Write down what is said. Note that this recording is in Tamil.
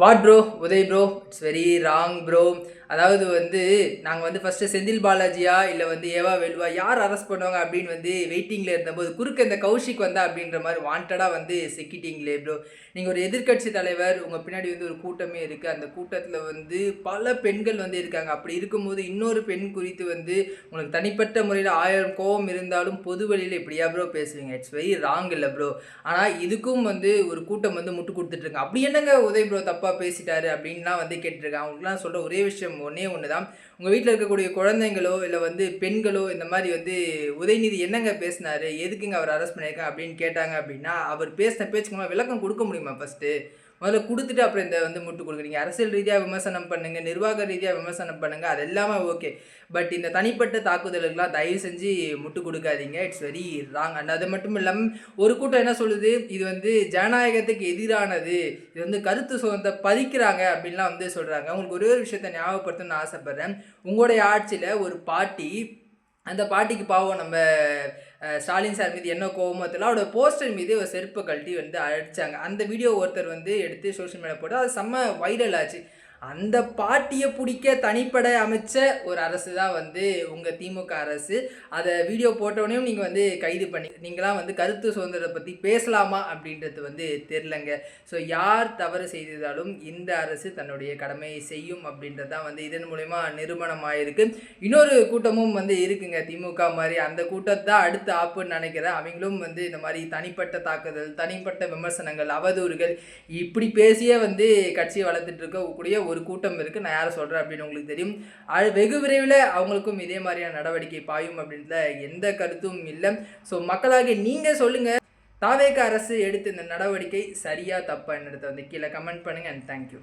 What bro Uday bro, it's very wrong bro. அதாவது நாங்கள் ஃபஸ்ட்டு செந்தில் பாலாஜியா இல்லை ஏவா வெல்வா யார் அரெஸ்ட் பண்ணுவாங்க அப்படின்னு வெயிட்டிங்கில் இருந்தபோது குறுக்க இந்த கௌஷிக் வந்தா அப்படின்ற மாதிரி வாண்டடாக செக்கிட்டீங்களே ப்ரோ. நீங்கள் ஒரு எதிர்கட்சி தலைவர், உங்கள் பின்னாடி ஒரு கூட்டமே இருக்குது. அந்த கூட்டத்தில் பல பெண்கள் இருக்காங்க. அப்படி இருக்கும்போது இன்னொரு பெண் குறித்து உங்களுக்கு தனிப்பட்ட முறையில் 1000 கோபம் இருந்தாலும் பொது வழியில் இப்படியா ப்ரோ பேசுவீங்க? இட்ஸ் வெரி ராங் இல்லை ப்ரோ. ஆனால் இதுக்கும் ஒரு கூட்டம் முட்டு கொடுத்துட்ருங்க. அப்படி என்னங்க உதய் ப்ரோ தப்பாக பேசிட்டாரு அப்படின்லாம் கேட்டிருக்காங்க. அவங்களுக்குலாம் சொல்கிற ஒரே விஷயம் ஒன்றே ஒன்று தான். உங்கள் வீட்டில் இருக்கக்கூடிய குழந்தைங்களோ இல்லை பெண்களோ இந்த மாதிரி உதயநிதி என்னங்க பேசினாரு, எதுக்குங்க அவர் அரெஸ்ட் பண்ணியிருக்காங்க அப்படின்னு கேட்டாங்க அப்படின்னா, அவர் பேசின பேச்சுக்கு விளக்கம் கொடுக்க முடியுமா? ஃபஸ்ட்டு முதல்ல கொடுத்துட்டு அப்புறம் இந்த முட்டு கொடுக்குறீங்க. அரசியல் ரீதியாக விமர்சனம் பண்ணுங்கள், நிர்வாக ரீதியாக விமர்சனம் பண்ணுங்கள், அது எல்லாமே ஓகே. பட் இந்த தனிப்பட்ட தாக்குதலுக்கெல்லாம் தயவு செஞ்சு முட்டு கொடுக்காதீங்க. It's very wrong. அண்ட் அது மட்டும் இல்லாமல் ஒரு கூட்டம் என்ன சொல்லுது, இது ஜனநாயகத்துக்கு எதிரானது, இது கருத்து சுதந்திரத்தை பதிக்கிறாங்க அப்படின்லாம் சொல்கிறாங்க. உங்களுக்கு ஒரே ஒரு விஷயத்தை ஞாபகப்படுத்தணும்னு ஆசைப்பட்றேன். உங்களுடைய ஆட்சியில் ஒரு பாட்டி, அந்த பாட்டிக்கு பாவம் நம்ம ஸ்டாலின் சார் மீது என்ன கோவமோ தெரியல, அவரோட போஸ்டர் மீது ஒரு செருப்பை கழட்டி அடித்தாங்க. அந்த வீடியோ ஒருத்தர் எடுத்து சோஷியல் மீடியா போட்டு அது செம்ம வைரல் ஆச்சு. அந்த பாட்டியை பிடிக்க தனிப்படை அமைச்ச ஒரு அரசு தான் உங்கள் திமுக அரசு. அதை வீடியோ போட்டோடனே நீங்கள் கைது பண்ணி, நீங்களாம் கருத்து சுதந்திரத்தை பற்றி பேசலாமா அப்படின்றது தெரிலங்க. ஸோ யார் தவறு செய்தாலும் இந்த அரசு தன்னுடைய கடமையை செய்யும் அப்படின்றது தான் இதன் மூலயமா நிரூபணம் ஆயிருக்கு. இன்னொரு கூட்டமும் இருக்குங்க திமுக மாதிரி. அந்த கூட்டத்தை தான் அடுத்து ஆப்புன்னு நினைக்கிறேன். அவங்களும் இந்த மாதிரி தனிப்பட்ட தாக்குதல், தனிப்பட்ட விமர்சனங்கள், அவதூறுகள் இப்படி பேசியே கட்சியை வளர்த்துட்டு இருக்கக்கூடிய ஒரு கூட்டம் இருக்குது. நான் யாரை சொல்கிறேன் அப்படின்னு உங்களுக்கு தெரியும். வெகு விரைவில் அவங்களுக்கும் இதே மாதிரியான நடவடிக்கை பாயும் அப்படின்றத எந்த கருத்தும் இல்லை. ஸோ மக்களாக நீங்கள் சொல்லுங்கள், தாவேக அரசு எடுத்த இந்த நடவடிக்கை சரியா தப்பா என்னதை கீழே கமெண்ட் பண்ணுங்கள். And thank you.